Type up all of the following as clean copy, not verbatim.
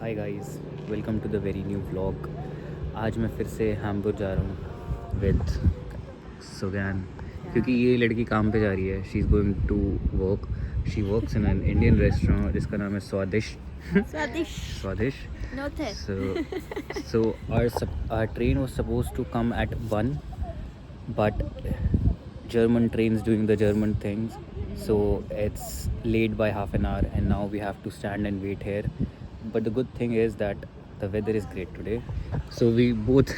Hi guys, welcome to the very new vlog. आज मैं फिर से हैम्बुर्ग जा रहा हूँ विद सुगैन, क्योंकि ये लड़की काम पे जा रही है। She is going to work. She works in an Indian restaurant जिसका नाम है स्वादिश। Swadish. स्वादिश। Noted. So our train was supposed to come at 1, but German trains doing the German things, so it's late by half an hour, and now we have to stand and wait here. But the good thing is that the weather is great today, so we both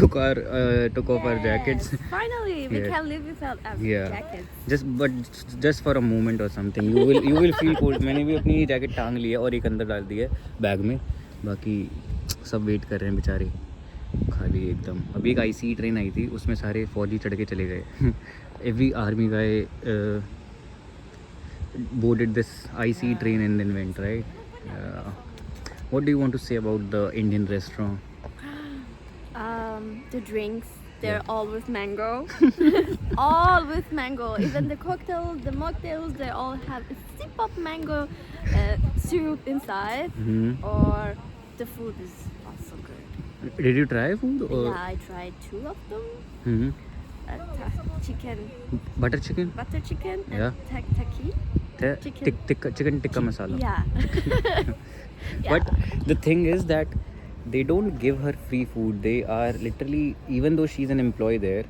took off our jackets. Finally, we Yeah. can live without our Yeah. jackets. just for a moment or something, you will feel cold. मैंने भी अपनी jacket टांग ली है और एक अंदर डाल दी है बैग में। बाकी सब वेट कर रहे हैं बेचारे, खाली एकदम। अभी एक आईसी ट्रेन आई थी, उसमें सारे फौजी चढ़ के चले गए। Every army guy boarded this IC train and then went, right? What do you want to say about the Indian restaurant? The drinks, they're Yeah. all with mango. All with mango. Even the cocktails, the mocktails, they all have a sip of mango syrup inside. Or the food is also good. Did you try food? Or? Yeah, I tried 2 of them. Chicken, Butter chicken? butter chicken, and Yeah. taki. Chicken. Chicken tikka masala. Yeah. But the thing is that they don't give her free food. They are literally, even though she's an employee there,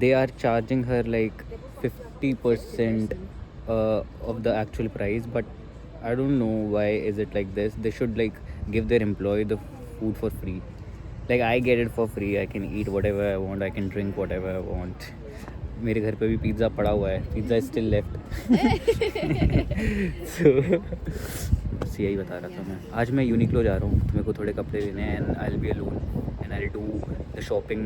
they are charging her like 50% of the actual price. But I don't know why is it like this. They should like give their employee the food for free. Like I get it for free. I can eat whatever I want. I can drink whatever I want. मेरे घर पे भी pizza पड़ा हुआ है, pizza is still left. सो बस यही बता रहा था मैं। आज मैं यूनिक्लो जा रहा हूँ, मेरे को थोड़े कपड़े लेने हैं, and I will be alone and I will do the shopping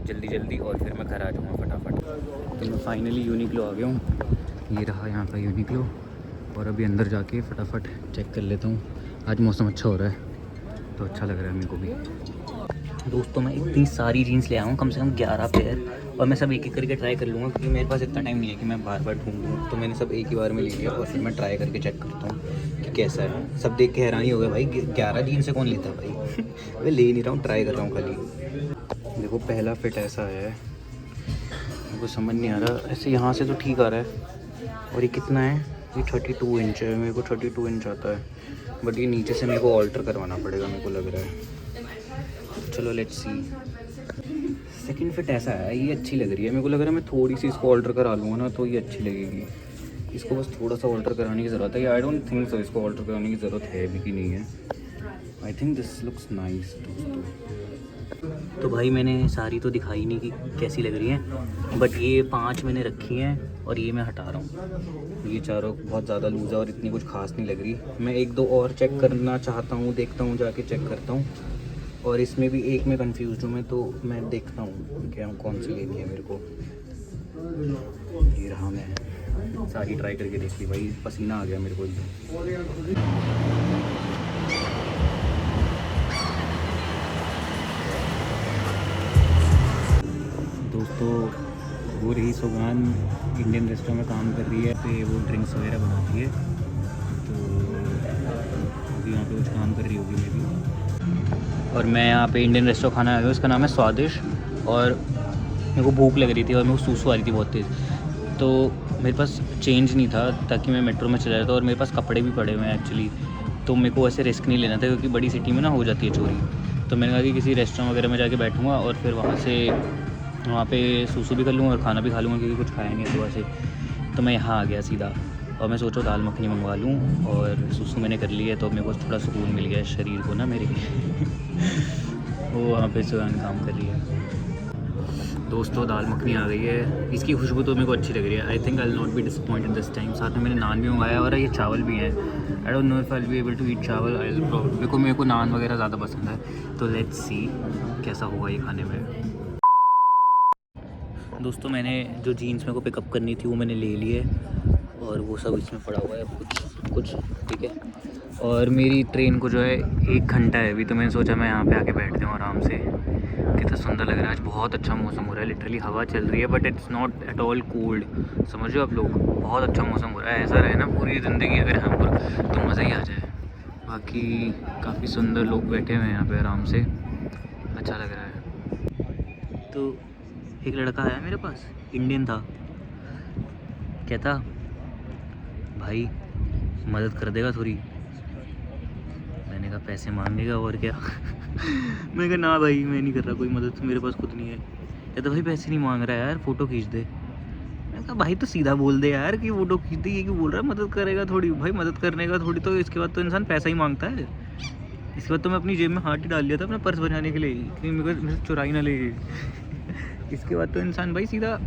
जल्दी और फिर मैं घर आ जाऊँगा फटाफट। तो मैं फाइनली यूनिक्लो आ गया हूँ। ये रहा यहाँ का यूनिक्लो, और अभी अंदर जाके फटाफट चेक कर लेता हूँ। आज मौसम अच्छा हो रहा है तो अच्छा लग रहा है मेरे को भी। दोस्तों मैं इतनी सारी जीन्स ले आया हूँ, कम से कम 11 पेयर, और मैं सब एक एक करके ट्राई कर लूँगा, क्योंकि मेरे पास इतना टाइम नहीं है कि मैं बार बार ढूंढूँ। तो मैंने सब एक ही बार में ले लिया और फिर मैं ट्राई करके चेक करता हूँ कि कैसा है। सब देख के हैरानी हो गया, भाई 11 जीन्स से कौन लेता है भाई। मैं ले नहीं रहा हूँ, ट्राई कर रहा हूँ खाली। देखो पहला फिट ऐसा है, मेरे को समझ नहीं आ रहा। ऐसे यहाँ से तो ठीक आ रहा है, और ये कितना है, ये 32 इंच है। मेरे को 32 इंच आता है, बट ये नीचे से मेरे को ऑल्टर करवाना पड़ेगा, मेरे को लग रहा है। चलो लेट्स सी। सेकंड फिट ऐसा है, ये अच्छी लग रही है। मेरे को लग रहा है मैं थोड़ी सी इसको ऑल्टर करा लूँगा ना तो ये अच्छी लगेगी। इसको बस थोड़ा सा ऑल्टर कराने की ज़रूरत है। आई डोंट थिंक सो इसको ऑल्टर कराने की ज़रूरत है भी कि नहीं है। I think this looks nice दोस्तों। तो भाई मैंने सारी तो दिखाई नहीं कि कैसी लग रही हैं, बट ये 5 मैंने रखी हैं और ये मैं हटा रहा हूँ। ये चारों बहुत ज़्यादा लूज़ है और इतनी कुछ खास नहीं लग रही। मैं 1-2 और चेक करना चाहता हूँ, देखता हूँ, जाके चेक करता हूँ। और इसमें भी एक में कंफ्यूज हूँ मैं, तो मैं देखता हूँ क्या कौन सी लेनी है मेरे को। ये रहा, मैं सारी ट्राई करके देख ली भाई, पसीना आ गया मेरे को एकदम। दोस्तों वो रही सुगान, इंडियन रेस्टोरेंट में काम कर रही है, तो वो ड्रिंक्स वगैरह बनाती है। तो अभी यहाँ पे कुछ काम कर रही होगी मे भी। और मैं यहाँ पे इंडियन रेस्टोरेंट खाना आ गया, उसका नाम है स्वादिश। और मेरे को भूख लग रही थी और मेरे को सूसू आ रही थी बहुत तेज़, तो मेरे पास चेंज नहीं था ताकि मैं मेट्रो में चला जाता, और मेरे पास कपड़े भी पड़े हुए हैं एक्चुअली। तो मेरे को ऐसे रिस्क नहीं लेना था, क्योंकि बड़ी सिटी में ना हो जाती है चोरी। तो मैंने कहा कि किसी रेस्टोरेंट वगैरह में जाके बैठूँगा और फिर वहाँ पे सूसू भी कर लूँगा और खाना भी खा लूँगा, क्योंकि कुछ खाया नहीं है सुबह से। तो मैं यहाँ आ गया सीधा, और मैं सोचा दाल मखनी मंगवा लूँ, और सूसू मैंने कर लिया है, तो मेरे को थोड़ा सुकून मिल गया है शरीर को ना मेरे। वो वहाँ पे सुगान काम कर रही है। दोस्तों दाल मखनी आ गई है, इसकी खुशबू तो मेरे को अच्छी लग रही है। I think I will not be disappointed this time. साथ में मैंने नान भी मंगाया और ये चावल भी हैं। I don't know if I will be able to eat चावल। मेरे को नान वगैरह ज़्यादा पसंद है, तो लेट्स सी कैसा होगा ये खाने में। दोस्तों मैंने जो जीन्स मेरे को पिकअप करनी थी वो मैंने ले ली है, और वो सब इसमें पड़ा हुआ है कुछ ठीक है। और मेरी ट्रेन को जो है 1 घंटा है अभी, तो मैंने सोचा मैं यहाँ पे आके बैठ जाऊँ आराम से। कितना सुंदर लग रहा है, आज बहुत अच्छा मौसम हो रहा है। लिटरली हवा चल रही है, but it's not at all cold. समझो आप लोग, बहुत अच्छा मौसम हो रहा है। ऐसा रहे ना पूरी ज़िंदगी अगर हैम्बुर्ग, तो मज़ा ही आ जाए। बाकी काफ़ी सुंदर लोग बैठे हुए हैं यहाँ पे आराम से, अच्छा लग रहा है। तो एक लड़का आया मेरे पास, इंडियन था, कहता भाई मदद कर देगा थोड़ी। मैंने कहा पैसे मांगेगा और क्या। मैंने कहा ना भाई मैं नहीं कर रहा कोई मदद, मेरे पास खुद नहीं है। कहता भाई पैसे नहीं मांग रहा है यार, फ़ोटो खींच दे। मैंने कहा भाई तो सीधा बोल दे यार कि फ़ोटो खींच दे, ये क्यों बोल रहा है मदद करेगा थोड़ी। भाई मदद करने का थोड़ी तो इसके बाद तो इंसान पैसा ही मांगता है। इसके बाद तो मैं अपनी जेब में हाथ ही डाल लिया था अपना पर्स बनाने के लिए कि मेरे से चुराई ना ले। इसके बाद तो इंसान भाई सीधा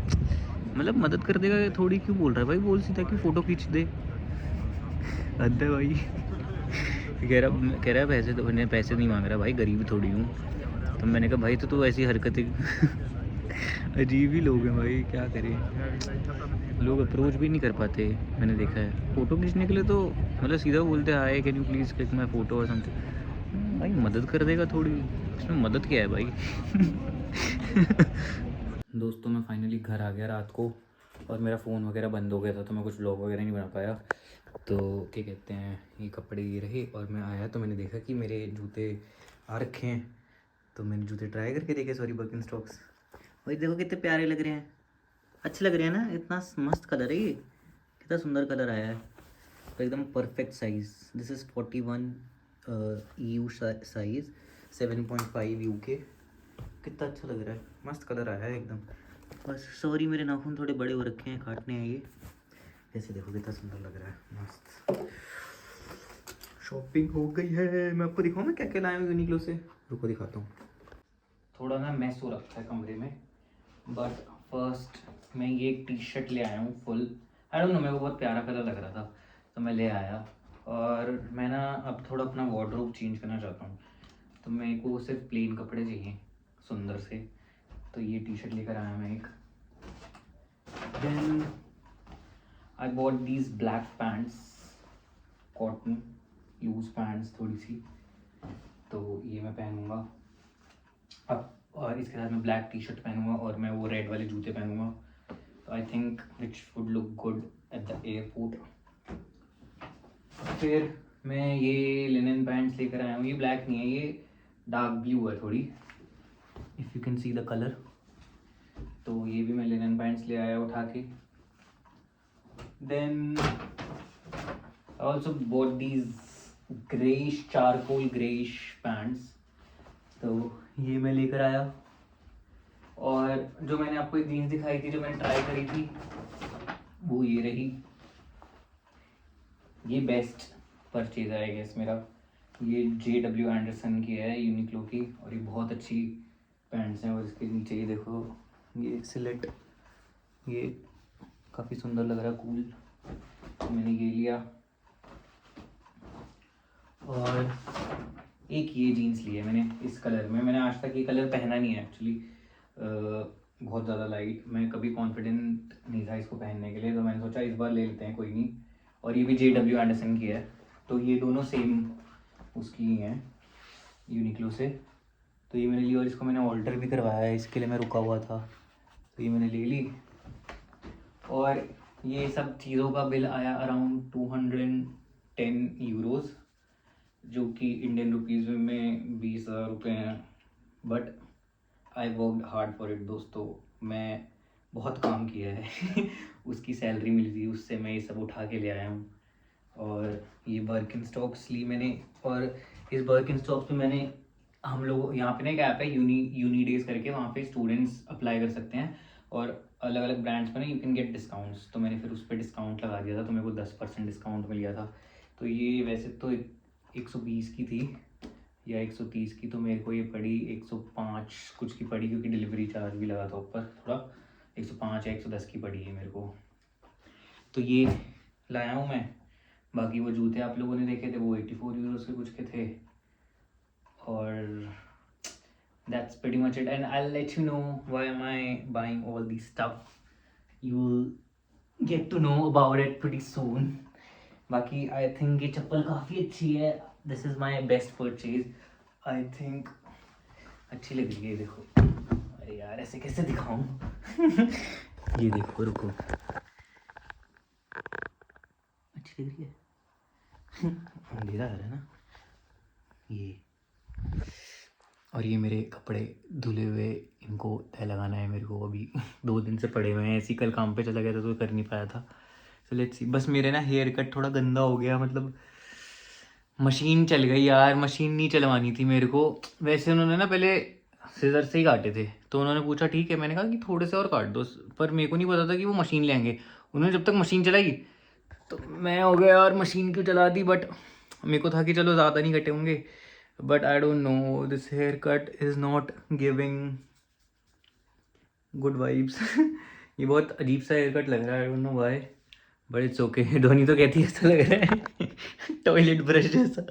मतलब मदद कर देगा थोड़ी क्यों बोल रहा है भाई, बोल सीधा कि फ़ोटो खींच दे। हद है भाई। कह रहा है पैसे तो मैंने पैसे नहीं मांग रहा भाई, गरीब थोड़ी हूँ। तो मैंने कहा भाई तो ऐसी हरकतें अजीब ही लोग हैं भाई, क्या करें। लोग अप्रोच भी नहीं कर पाते, मैंने देखा है फ़ोटो खींचने के लिए तो मतलब सीधा बोलते hi can you please click my photo और समथिंग। भाई मदद कर देगा थोड़ी, इसमें मदद क्या है भाई। दोस्तों मैं फाइनली घर आ गया रात को, और मेरा फ़ोन वगैरह बंद हो गया था तो मैं कुछ व्लॉग वगैरह नहीं बना पाया। तो क्या कहते हैं, ये कपड़े ये रहे और मैं आया तो मैंने देखा कि मेरे जूते आ रखे हैं। तो मैंने जूते ट्राई करके देखे, सॉरी बर्कनस्टॉक्स। भाई देखो कितने प्यारे लग रहे हैं, अच्छे लग रहे हैं ना, इतना मस्त कलर है ये, कितना सुंदर कलर आया है, तो एकदम perfect size. This is 41 EU size, 7.5 UK। कितना अच्छा लग रहा है, मस्त कलर आया है एकदम। बस सॉरी मेरे नाखून थोड़े बड़े हो रखे हैं, काटने हैं ये। ऐसे देखो कितना सुंदर लग रहा है, मस्त। शॉपिंग हो गई है, मैं आपको दिखाऊँ मैं क्या क्या लाया हूँ यूनिक्लो से, रुको दिखाता हूँ। थोड़ा ना मैस हो रखा है कमरे में, बट फर्स्ट मैं ये एक टी शर्ट ले आया हूँ फुल। आई डोंट नो, मेरे को बहुत प्यारा कलर लग रहा था तो मैं ले आया। और मैं ना अब थोड़ा अपना वार्डरोब चेंज करना चाहता हूँ, तो मेरे को सिर्फ प्लेन कपड़े चाहिए सुंदर से। तो ये टी शर्ट लेकर आया मैं एक। Then I bought these black pants, cotton loose pants थोड़ी सी, तो ये मैं पहनूँगा अब। और इसके साथ मैं ब्लैक टी शर्ट पहनूँगा और मैं वो रेड वाले जूते पहनूँगा। तो I think which would look good at the airport. फिर मैं ये लिनन पैंट्स लेकर आया हूँ, ये ब्लैक नहीं है, ये डार्क ब्लू है थोड़ी, if you can see the colour. तो ये भी मैं लिनन पैंट्स ले आया उठा के। Then I also bought these greyish, charcoal greyish pants, तो ये मैं लेकर आया। और जो मैंने आपको एक जीन्स दिखाई थी जो मैंने ट्राई करी थी, वो ये रही। ये बेस्ट परचेज है आई गेस मेरा। ये JW एंडरसन की है, यूनिक्लो की, और ये बहुत अच्छी पैंट्स हैं। और इसके नीचे ये देखो, ये सिलेट, ये काफ़ी सुंदर लग रहा है, कूल, तो मैंने ये लिया। और एक ये जीन्स ली है मैंने इस कलर में, मैंने आज तक ये कलर पहना नहीं है एक्चुअली, बहुत ज़्यादा लाइट, मैं कभी कॉन्फिडेंट नहीं था इसको पहनने के लिए, तो मैंने सोचा इस बार ले लेते हैं, कोई नहीं। और ये भी JW एंडरसन की है, तो ये दोनों सेम उसकी ही हैं यूनिक्लो से। तो ये मैंने ली और इसको मैंने ऑल्टर भी करवाया है, इसके लिए मैं रुका हुआ था, तो ये मैंने ले ली। और ये सब चीज़ों का बिल आया अराउंड 210 यूरोज़, जो कि इंडियन रुपीज़ में 20,000 रुपये हैं। But I worked hard for it दोस्तों, मैं बहुत काम किया है। उसकी सैलरी मिली थी, उससे मैं ये सब उठा के ले आया हूँ। और ये बर्किनस्टॉक्स ली मैंने, और इस बर्किनस्टॉक्स में मैंने, हम लोग यहाँ पे ना एक ऐप है यूनी डेज करके, वहाँ पे स्टूडेंट्स अप्लाई कर सकते हैं और अलग अलग ब्रांड्स पे ना यू कैन गेट डिस्काउंट्स। तो मैंने फिर उस पर डिस्काउंट लगा दिया था, तो मेरे को 10% डिस्काउंट मिल गया था। तो ये वैसे तो 120 की थी या 130 की, तो मेरे को ये पड़ी 105 कुछ की पड़ी, क्योंकि डिलीवरी चार्ज भी लगा था ऊपर थोड़ा। 105 या 110 की पड़ी है मेरे को। तो ये लाया हूँ मैं। बाकी वो जूते आप लोगों ने देखे थे, वो 84 यूरोज़ के कुछ के थे। और that's pretty much it, and I'll let you know why am I buying all these stuff. You'll get to know about it pretty soon. बाकी I think ये चप्पल काफ़ी अच्छी है, this is my best purchase I think। अच्छी लग रही है, देखो, अरे यार ऐसे कैसे दिखाऊं। ये देखो, रुको, अच्छी लग रही है। अंधेरा आ रहा है ना, ये, और ये मेरे कपड़े धुले हुए, इनको तय लगाना है मेरे को। अभी 2 दिन से पड़े हुए हैं ऐसे ही, कल काम पे चला गया था तो कर नहीं पाया था। So let's see. बस मेरे ना हेयर कट थोड़ा गंदा हो गया, मतलब मशीन चल गई यार, मशीन नहीं चलवानी थी मेरे को। वैसे उन्होंने ना पहले सीजर से ही काटे थे, तो उन्होंने पूछा ठीक है, मैंने कहा कि थोड़े से और काट दो, पर मेरे को नहीं पता था कि वो मशीन लेंगे। उन्होंने जब तक मशीन चलाई तो मैं हो गया यार, मशीन क्यों चला दी। बट मेरे को था कि चलो ज़्यादा नहीं कटे होंगे, but I don't know, this hair cut is not giving good vibes. ये बहुत अजीब सा हेयर कट लग रहा है, I don't know why, but it's okay. Dhoni तो कहती है ऐसा लग रहा है टॉयलेट ब्रश जैसा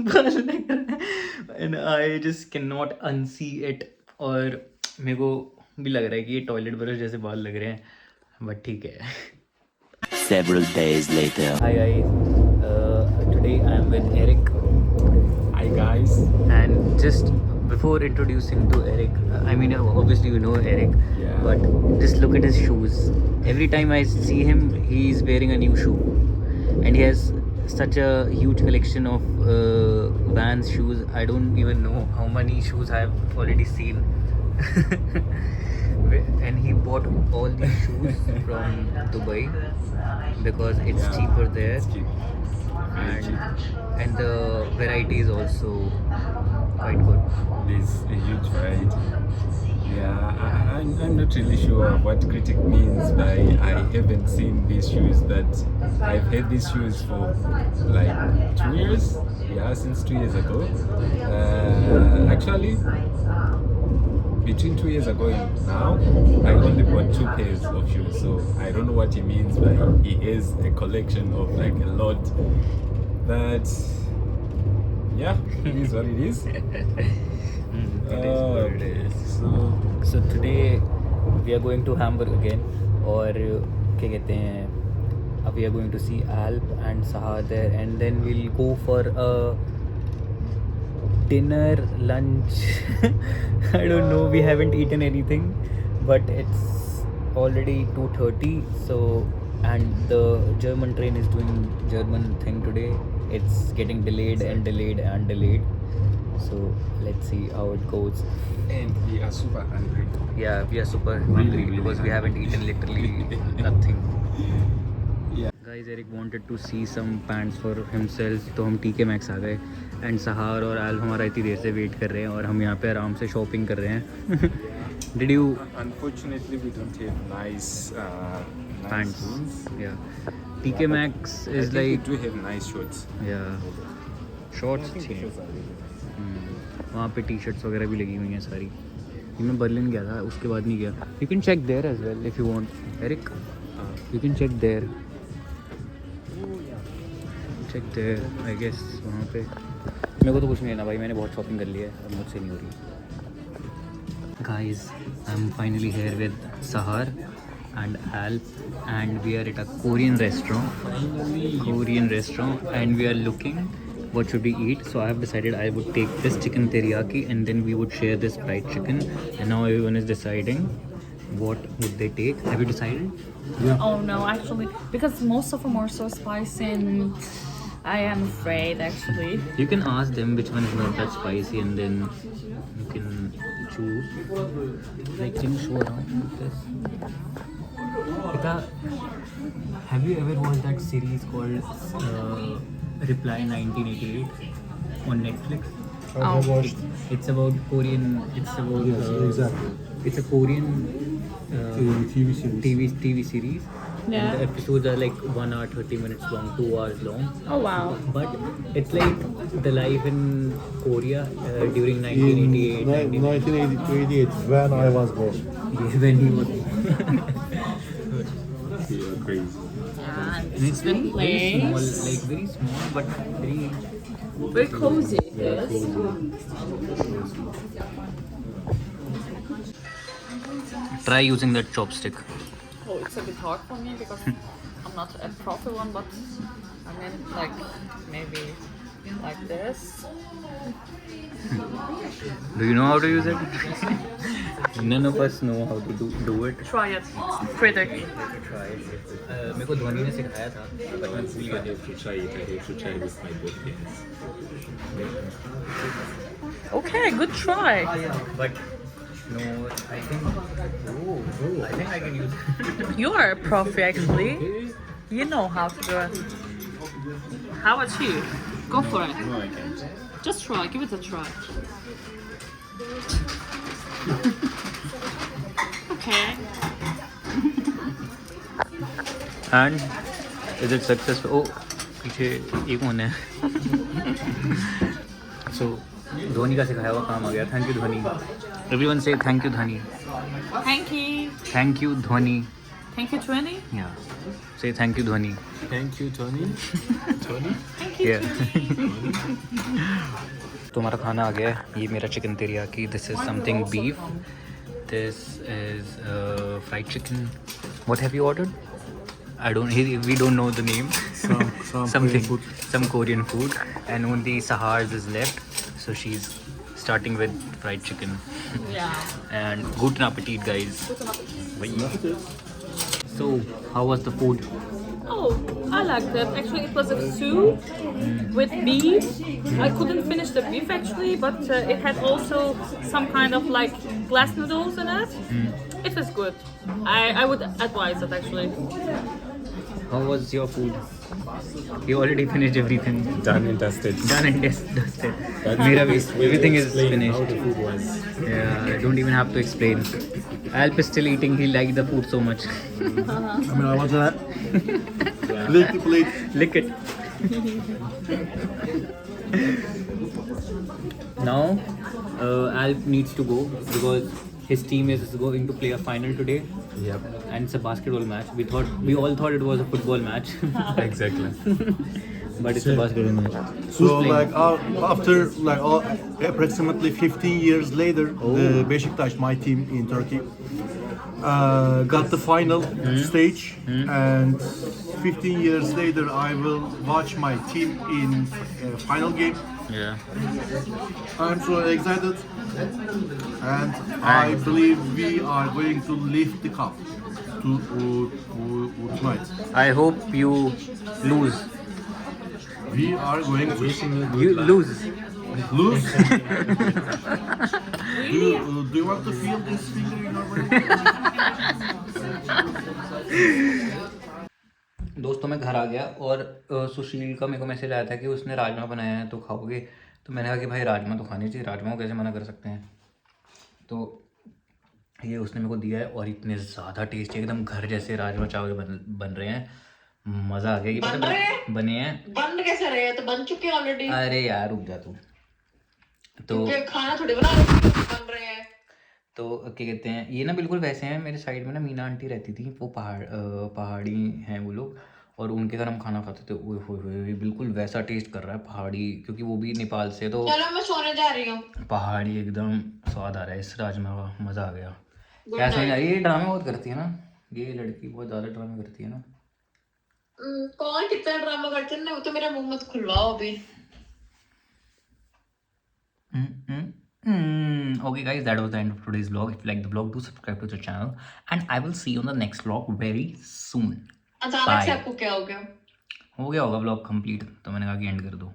बाल लग रहा है, and I just can not unsee it. और मेरे को भी लग रहा है कि ये टॉयलेट ब्रश जैसे बाल लग रहे हैं, बट ठीक है। Several days later. Hi guys, today I am with Eric. Hi guys. And just before introducing to Eric, I mean obviously you know Eric, Yeah. but just look at his shoes. Every time I see him, he is wearing a new shoe, and he has such a huge collection of Vans shoes. I don't even know how many shoes I have already seen. And he bought all these shoes from Dubai because it's Yeah, cheaper there. It's cheap. Very cheap. And the variety is also quite good. There's a huge variety. Yeah, I'm not really sure what critic means by I haven't seen these shoes. That I've had these shoes for like 2 years. Yeah, since 2 years ago. Actually, between 2 years ago and now, I only bought 2 pairs of shoes. So I don't know what he means by he has a collection of like a lot. But yeah, it is what it is. It is what it is. So So today we are going to Hamburg again, और क्या कहते हैं, अब we are going to see Alp and Sahar there, and then we'll go for a dinner, lunch. I don't know, we haven't eaten anything, but it's already 2:30. So, and the German train is doing German thing today. It's getting delayed and delayed and delayed. So let's see how it goes. and we are super hungry. Yeah, we are super Really, hungry really because we haven't eaten literally nothing. Yeah. Guys, Eric wanted to see some pants for himself, तो हम TK Maxx आ गए, and सहार और आल्फ हमारा इतनी देर से wait कर रहे हैं, और हम यहाँ पे आराम से शॉपिंग कर रहे हैं। Did you Unfortunately, we don't have nice pants? jeans. Yeah, TK Maxx I is think we like, do have nice shorts. yeah, I shorts think the चाहिए। shorts are really nice. वहाँ पे T-shirts वगैरह भी लगी हुई हैं सारी। ये मैं बर्लिन गया था, उसके बाद नहीं गया। You can check there as well if you want Eric, you can check there, check there I guess. वहाँ पे मेरे को तो कुछ नहीं लेना भाई, मैंने बहुत शॉपिंग कर ली है, अब मुझसे नहीं हो रही। Guys, I am finally here with Sahar and Alp, and we are at a Korean restaurant, and we are looking what should we eat. So I have decided I would take this chicken teriyaki, and then we would share this fried chicken, and now everyone is deciding what would they take. Have you decided? Oh no, actually, because most of them are so spicy and I am afraid actually. You can ask them which one is not that spicy, and then you can choose. Like, can you show around with this? Ika, have you ever watched that series called Reply 1988 on Netflix? Oh, It's about Korean. It's about exactly. It's a Korean TV series. TV series. Yeah. And the episodes are like 1 hour 30 minutes long, 2 hours long. oh wow. But it's like the life in Korea during In 1988. 1988, when I was born. When he was. You're crazy. And it's very small, like very small, but very Very cozy. yeah, Yes. cozy. Try using that chopstick. Oh, it's a bit hard for me because I'm not a proper one, but I mean, like maybe like this. Do you know how to use it? None of us know how to do it. Try it. It's pretty. मेरे को ध्वनि ने सिखाया था पर मैं भूल गया. I have to try it. I have to try with my both hands. Okay, good try. But no, I think. I think I can use it. You are a profi actually. You know how to do it. How about you? Go for it. No, I can't. Just try. Give it a try. Okay. And is it successful? Oh, पीछे एक होना है. So Dhoni का सिखाया हुआ काम आ गया. Thank you Dhoni. Everyone say thank you Dhoni. Thank you. Thank you Dhoni. Thank you, Twenty. Yeah. Say thank you Dhoni. Thank you, Tony. Tony? Yeah. तो हमारा खाना आ गया है. ये मेरा chicken teriyaki. This is something beef. This is fried chicken. What have you ordered? I don't. We don't know the name. Some Korean food. Some Korean food, and only Sahar's is left. So she's starting with fried chicken. Yeah. And guten appetit, guys. So, how was the food? Oh, I liked it. Actually, it was a soup with beef. I couldn't finish the beef actually, but it had also some kind of like glass noodles in it. It was good. I would advise it actually. How was your food? You already finished everything. Done and dusted. Done and dusted. That's Mera the bhi, best way to everything is explain how finished. the food was. Yeah, I don't even have to explain. Alp is still eating. He liked the food so much. I mean, I want to lick the plate. Lick it. Now, Alp needs to go because his team is going to play a final today. Yep. And it's a basketball match. We all thought it was a football match, Exactly. but it's a basketball match. So like after like approximately 15 years later, the Beşiktaş, my team in Turkey, got the final stage, and 15 years later I will watch my team in final game. Yeah. I'm so excited, and I believe we are going to lift the cup tonight. I hope you lose. We are going to You lose. lose. Do you want to feel this finger in your brain? दोस्तों मैं घर आ गया और सुशील का मेरे को message आया था कि उसने राजमा बनाया है तो खाओगे. तो मैंने कहा कि भाई राजमा तो खाने चाहिए. राजमा को कैसे मना कर सकते हैं. तो ये उसने मेरे को दिया है और इतने ज़्यादा टेस्टी एकदम घर जैसे राजमा चावल बन रहे हैं. मज़ा आ गया. ये पता बने हैं. बन कैसे रहे हैं? तो बन चुके हैं ऑलरेडी. अरे यार रुक जा तू. तो खाना थोड़ी बना रहे हैं, बन रहे हैं. तो क्या कहते हैं ये ना बिल्कुल वैसे हैं. मेरे साइड में ना मीना आंटी रहती थी. वो पहाड़ी हैं वो लोग और उनके घर हम खाना खाते थे. ओए होए बिल्कुल वैसा टेस्ट कर रहा है पहाड़ी. क्योंकि वो भी नेपाल से. तो चलो मैं सोने जा रही हूँ. पहाड़ी एकदम स्वाद आ रहा है इस राजमा का. मज़ा आ गया. क्या समझ आ रही है. ये ड्रामे बहुत करती है ना. ये लड़की बहुत ज़्यादा ड्रामे करती है ना. कौन कितना ड्रामा करते हैं ना. वो तो मेरा मुंह मत खुलवाओ अभी. Okay guys, that was the end of today's vlog. If you like the vlog, do subscribe to the channel and I will see you on the next vlog very soon. अचानक से आपको क्या हो गया? हो गया होगा vlog complete तो मैंने कहा कि end कर दो.